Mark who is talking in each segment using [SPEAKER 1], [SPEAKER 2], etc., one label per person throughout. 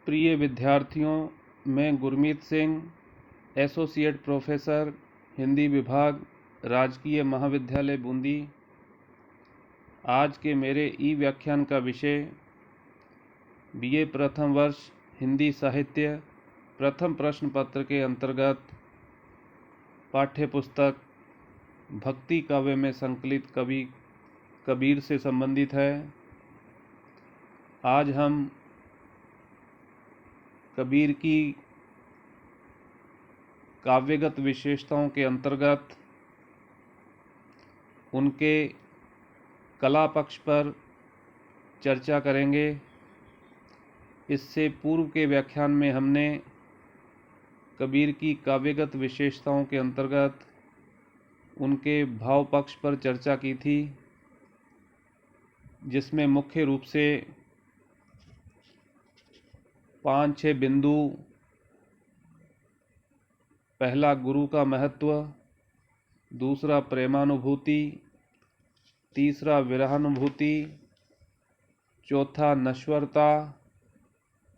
[SPEAKER 1] प्रिय विद्यार्थियों, मैं गुरमीत सिंह, एसोसिएट प्रोफेसर, हिंदी विभाग, राजकीय महाविद्यालय बूंदी। आज के मेरे ई व्याख्यान का विषय बीए प्रथम वर्ष हिंदी साहित्य प्रथम प्रश्न पत्र के अंतर्गत पाठ्य पुस्तक भक्ति काव्य में संकलित कवि कबीर से संबंधित है। आज हम कबीर की काव्यगत विशेषताओं के अंतर्गत उनके कला पक्ष पर चर्चा करेंगे। इससे पूर्व के व्याख्यान में हमने कबीर की काव्यगत विशेषताओं के अंतर्गत उनके भाव पक्ष पर चर्चा की थी, जिसमें मुख्य रूप से 5-6 बिंदु। पहला, गुरु का महत्व। दूसरा, प्रेमानुभूति। तीसरा, विरहानुभूति। चौथा, नश्वरता।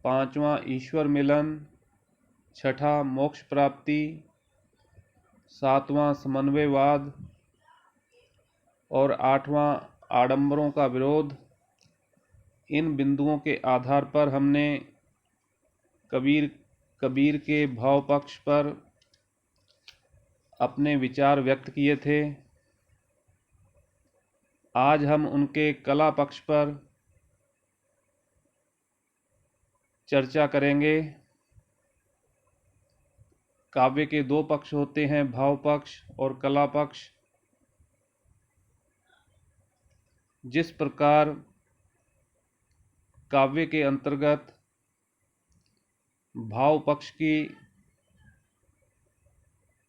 [SPEAKER 1] पांचवा, ईश्वर मिलन। छठा, मोक्ष प्राप्ति। सातवां, समन्वयवाद। और आठवां, आडंबरों का विरोध। इन बिंदुओं के आधार पर हमने कबीर के भाव पक्ष पर अपने विचार व्यक्त किए थे। आज हम उनके कला पक्ष पर चर्चा करेंगे। काव्य के दो पक्ष होते हैं, भाव पक्ष और कला पक्ष। जिस प्रकार काव्य के अंतर्गत भाव पक्ष की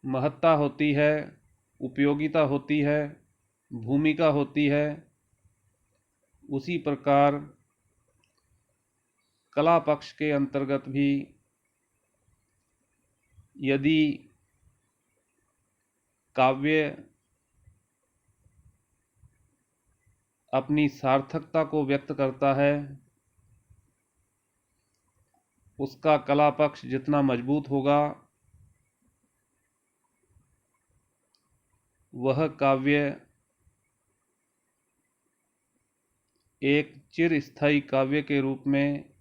[SPEAKER 1] महत्ता होती है, उपयोगिता होती है, भूमिका होती है, उसी प्रकार कला पक्ष के अंतर्गत भी यदि काव्य अपनी सार्थकता को व्यक्त करता है, उसका कला पक्ष जितना मजबूत होगा, वह काव्य एक चिरस्थायी काव्य के रूप में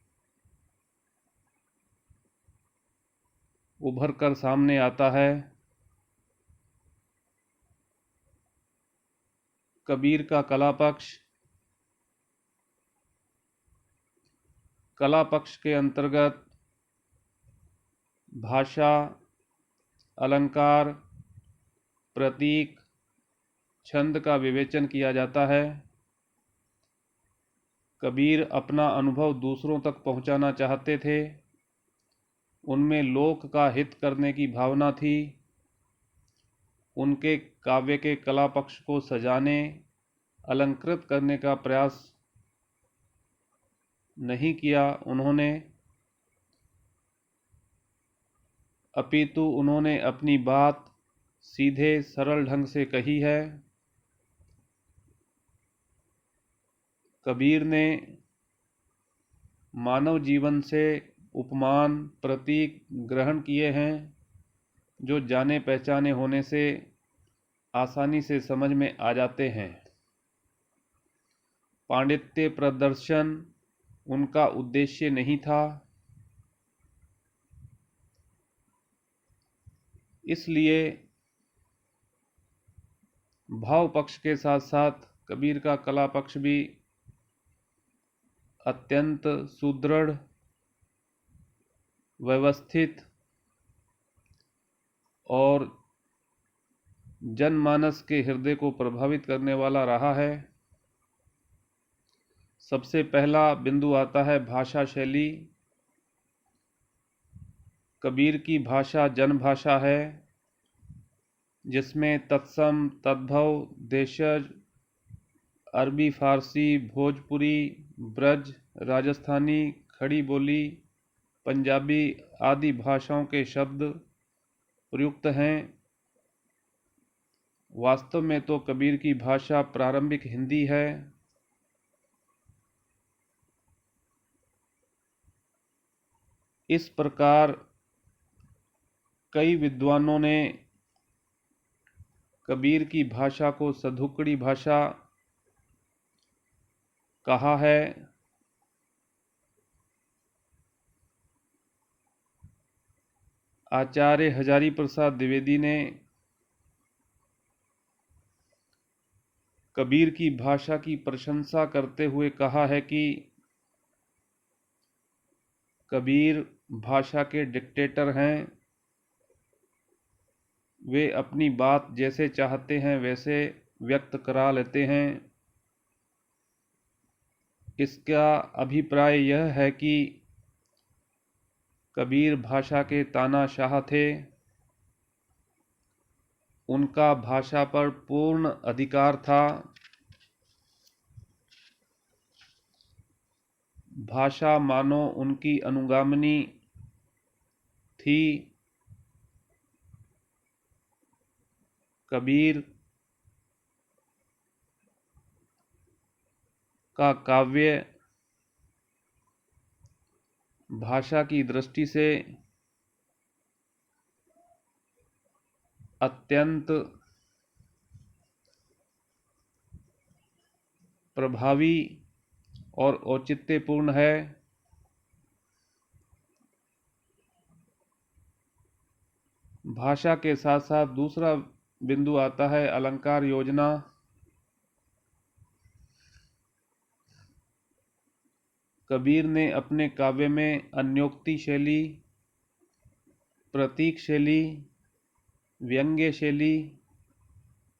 [SPEAKER 1] उभर कर सामने आता है। कबीर का कला पक्ष के अंतर्गत भाषा, अलंकार, प्रतीक, छंद का विवेचन किया जाता है। कबीर अपना अनुभव दूसरों तक पहुंचाना चाहते थे। उनमें लोक का हित करने की भावना थी। उनके काव्य के कला पक्ष को सजाने, अलंकृत करने का प्रयास नहीं किया उन्होंने, अपितु उन्होंने अपनी बात सीधे सरल ढंग से कही है। कबीर ने मानव जीवन से उपमान, प्रतीक ग्रहण किए हैं, जो जाने पहचाने होने से आसानी से समझ में आ जाते हैं। पांडित्य प्रदर्शन उनका उद्देश्य नहीं था। इसलिए भाव पक्ष के साथ साथ कबीर का कला पक्ष भी अत्यंत सुदृढ़, व्यवस्थित और जनमानस के हृदय को प्रभावित करने वाला रहा है। सबसे पहला बिंदु आता है भाषा शैली। कबीर की भाषा जनभाषा है, जिसमें तत्सम, तद्भव, देशज, अरबी, फारसी, भोजपुरी, ब्रज, राजस्थानी, खड़ी बोली, पंजाबी आदि भाषाओं के शब्द प्रयुक्त हैं। वास्तव में तो कबीर की भाषा प्रारंभिक हिंदी है। इस प्रकार कई विद्वानों ने कबीर की भाषा को सधुकड़ी भाषा कहा है। आचार्य हजारी प्रसाद द्विवेदी ने कबीर की भाषा की प्रशंसा करते हुए कहा है कि कबीर भाषा के डिक्टेटर हैं। वे अपनी बात जैसे चाहते हैं वैसे व्यक्त करा लेते हैं। इसका अभिप्राय यह है कि कबीर भाषा के तानाशाह थे। उनका भाषा पर पूर्ण अधिकार था। भाषा मानो उनकी अनुगामिनी थी। कबीर का काव्य भाषा की दृष्टि से अत्यंत प्रभावी और औचित्यपूर्ण है। भाषा के साथ साथ दूसरा बिंदु आता है अलंकार योजना। कबीर ने अपने काव्य में अन्योक्ति शैली, प्रतीक शैली, व्यंग्य शैली,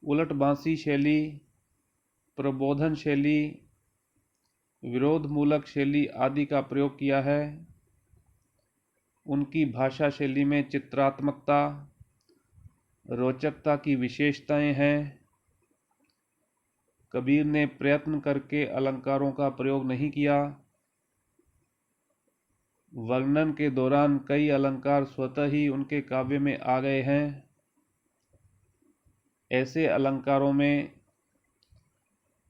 [SPEAKER 1] उलटबांसी शैली, प्रबोधन शैली, विरोधमूलक शैली आदि का प्रयोग किया है। उनकी भाषा शैली में चित्रात्मकता, रोचकता की विशेषताएं हैं। कबीर ने प्रयत्न करके अलंकारों का प्रयोग नहीं किया। वर्णन के दौरान कई अलंकार स्वतः ही उनके काव्य में आ गए हैं। ऐसे अलंकारों में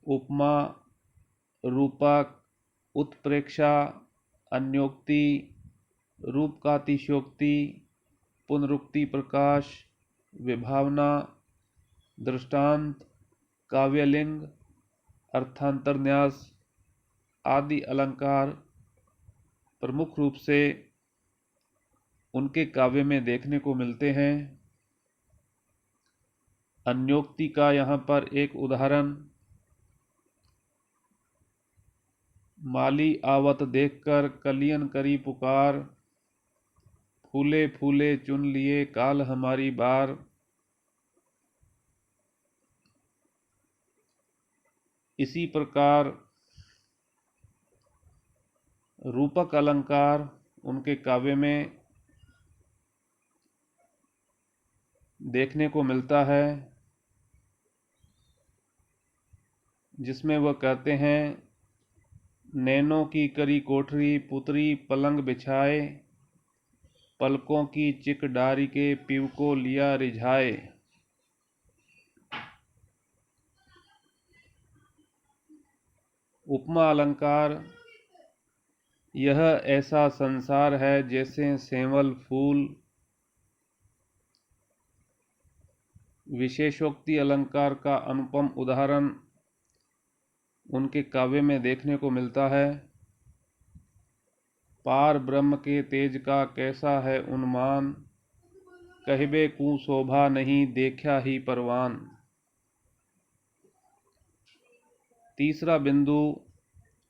[SPEAKER 1] उपमा, रूपक, उत्प्रेक्षा, अन्योक्ति, रूपकातिशयोक्ति, पुनरुक्ति प्रकाश, विभावना, दृष्टांत, काव्यलिंग, अर्थांतरन्यास आदि अलंकार प्रमुख रूप से उनके काव्य में देखने को मिलते हैं। अन्योक्ति का यहाँ पर एक उदाहरण, माली आवत देखकर कलियन करी पुकार, फूले फूले चुन लिए काल हमारी बार। इसी प्रकार रूपक अलंकार उनके काव्य में देखने को मिलता है, जिसमें वह कहते हैं, नैनों की करी कोठरी पुतरी पलंग बिछाए, पलकों की चिक डारी के पीव को लिया रिझाए। उपमा अलंकार, यह ऐसा संसार है जैसे सेंवल फूल। विशेषोक्ति अलंकार का अनुपम उदाहरण उनके काव्य में देखने को मिलता है। पार ब्रह्म के तेज का कैसा है उन्मान, कहबे कु शोभा नहीं देखा ही परवान। तीसरा बिंदु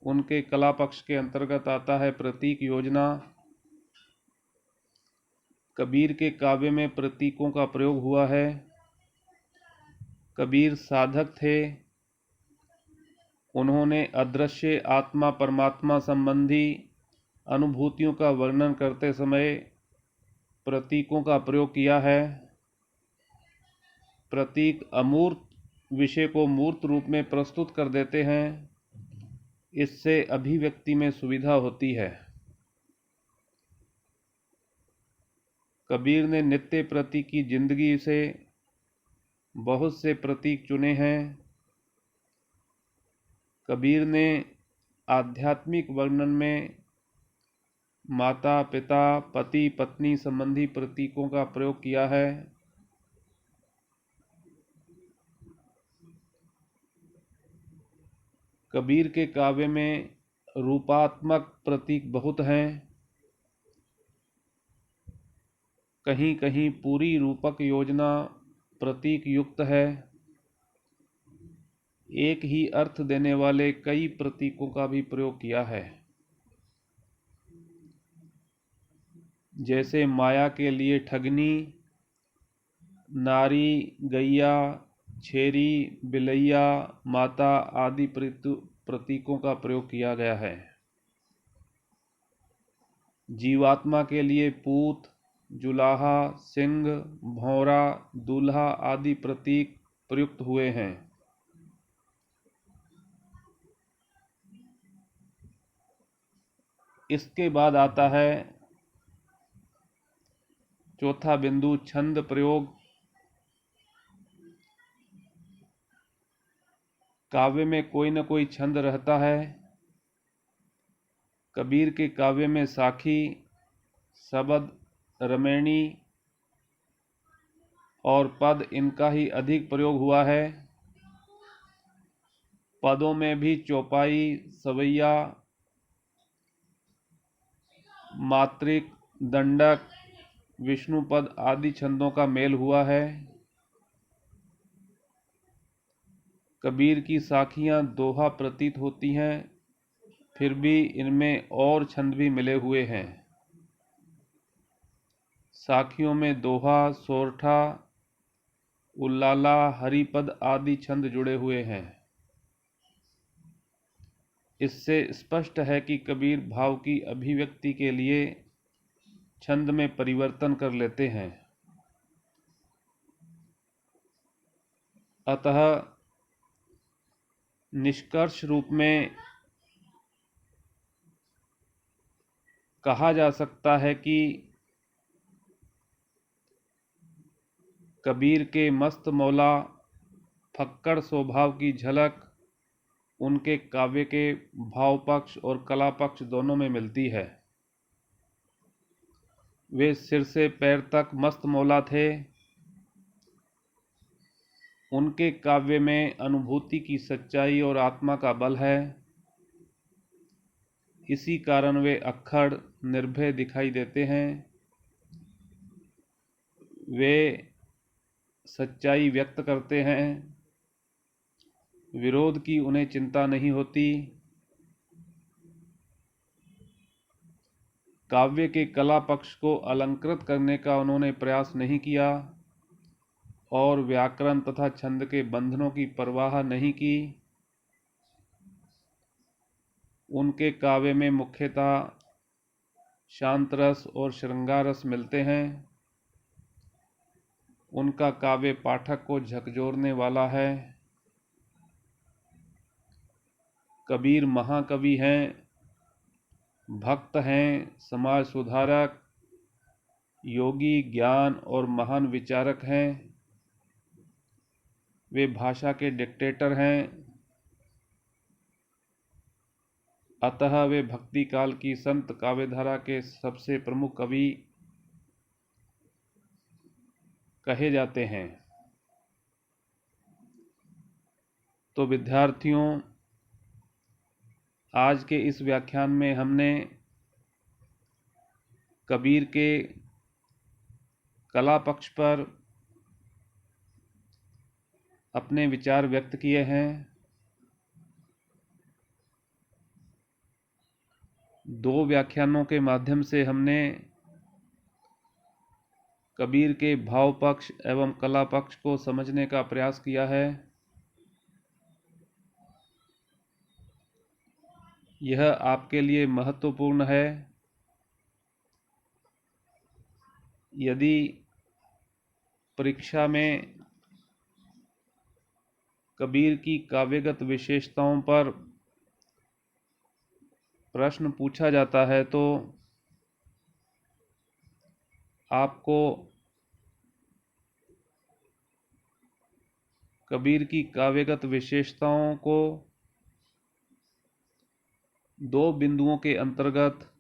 [SPEAKER 1] उनके कला पक्ष के अंतर्गत आता है प्रतीक योजना। कबीर के काव्य में प्रतीकों का प्रयोग हुआ है। कबीर साधक थे। उन्होंने अदृश्य आत्मा परमात्मा संबंधी अनुभूतियों का वर्णन करते समय प्रतीकों का प्रयोग किया है। प्रतीक अमूर्त विषय को मूर्त रूप में प्रस्तुत कर देते हैं। इससे अभिव्यक्ति में सुविधा होती है। कबीर ने नित्य प्रति की जिंदगी से बहुत से प्रतीक चुने हैं। कबीर ने आध्यात्मिक वर्णन में माता पिता पति पत्नी संबंधी प्रतीकों का प्रयोग किया है। कबीर के काव्य में रूपात्मक प्रतीक बहुत हैं। कहीं कहीं पूरी रूपक योजना प्रतीक युक्त है। एक ही अर्थ देने वाले कई प्रतीकों का भी प्रयोग किया है। जैसे माया के लिए ठगनी, नारी, गैया, छेरी, बिलैया, माता आदि प्रतीकों का प्रयोग किया गया है। जीवात्मा के लिए पूत, जुलाहा, सिंह, भौरा, दूल्हा आदि प्रतीक प्रयुक्त हुए हैं। इसके बाद आता है चौथा बिंदु, छंद प्रयोग। काव्य में कोई न कोई छंद रहता है। कबीर के काव्य में साखी, शबद, रमैनी और पद इनका ही अधिक प्रयोग हुआ है। पदों में भी चौपाई, सवैया, मात्रिक, दंडक, विष्णुपद आदि छंदों का मेल हुआ है। कबीर की साखियां दोहा प्रतीत होती हैं, फिर भी इनमें और छंद भी मिले हुए हैं। साखियों में दोहा, सोरठा, उल्लाला, हरिपद आदि छंद जुड़े हुए हैं। इससे स्पष्ट है कि कबीर भाव की अभिव्यक्ति के लिए छंद में परिवर्तन कर लेते हैं। अतः निष्कर्ष रूप में कहा जा सकता है कि कबीर के मस्त मौला फक्कड़ स्वभाव की झलक उनके काव्य के भाव पक्ष और कला पक्ष दोनों में मिलती है। वे सिर से पैर तक मस्त मौला थे। उनके काव्य में अनुभूति की सच्चाई और आत्मा का बल है। इसी कारण वे अक्खड़ निर्भय दिखाई देते हैं। वे सच्चाई व्यक्त करते हैं। विरोध की उन्हें चिंता नहीं होती। काव्य के कला पक्ष को अलंकृत करने का उन्होंने प्रयास नहीं किया और व्याकरण तथा छंद के बंधनों की परवाह नहीं की। उनके काव्य में मुख्यतः शांत रस और श्रृंगार रस मिलते हैं। उनका काव्य पाठक को झकझोरने वाला है। कबीर महाकवि हैं, भक्त हैं, समाज सुधारक, योगी, ज्ञान और महान विचारक हैं। वे भाषा के डिक्टेटर हैं। अतः वे भक्ति काल की संत काव्यधारा के सबसे प्रमुख कवि कहे जाते हैं। तो विद्यार्थियों, आज के इस व्याख्यान में हमने कबीर के कला पक्ष पर अपने विचार व्यक्त किए हैं। दो व्याख्यानों के माध्यम से हमने कबीर के भाव पक्ष एवं कला पक्ष को समझने का प्रयास किया है। यह आपके लिए महत्वपूर्ण है। यदि परीक्षा में कबीर की काव्यगत विशेषताओं पर प्रश्न पूछा जाता है तो आपको कबीर की काव्यगत विशेषताओं को दो बिंदुओं के अंतर्गत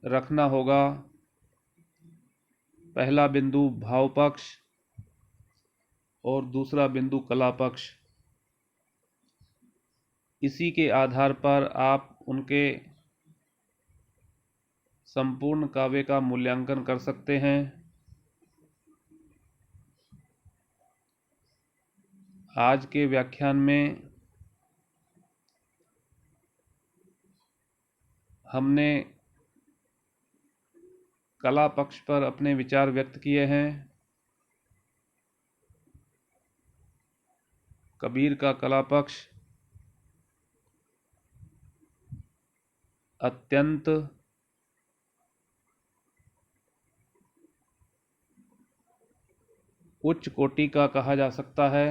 [SPEAKER 1] रखना होगा। पहला बिंदु भाव पक्ष और दूसरा बिंदु कला पक्ष। इसी के आधार पर आप उनके संपूर्ण काव्य का मूल्यांकन कर सकते हैं। आज के व्याख्यान में हमने कला पक्ष पर अपने विचार व्यक्त किए हैं। कबीर का कला पक्ष अत्यंत उच्च कोटि का कहा जा सकता है,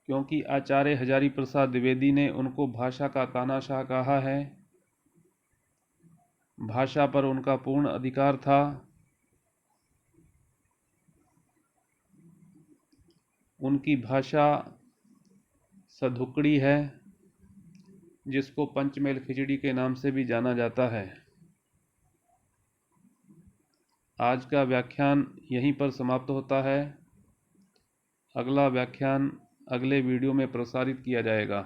[SPEAKER 1] क्योंकि आचार्य हजारी प्रसाद द्विवेदी ने उनको भाषा का तानाशाह कहा है। भाषा पर उनका पूर्ण अधिकार था। उनकी भाषा सधुकड़ी है, जिसको पंचमेल खिचड़ी के नाम से भी जाना जाता है। आज का व्याख्यान यहीं पर समाप्त होता है। अगला व्याख्यान अगले वीडियो में प्रसारित किया जाएगा।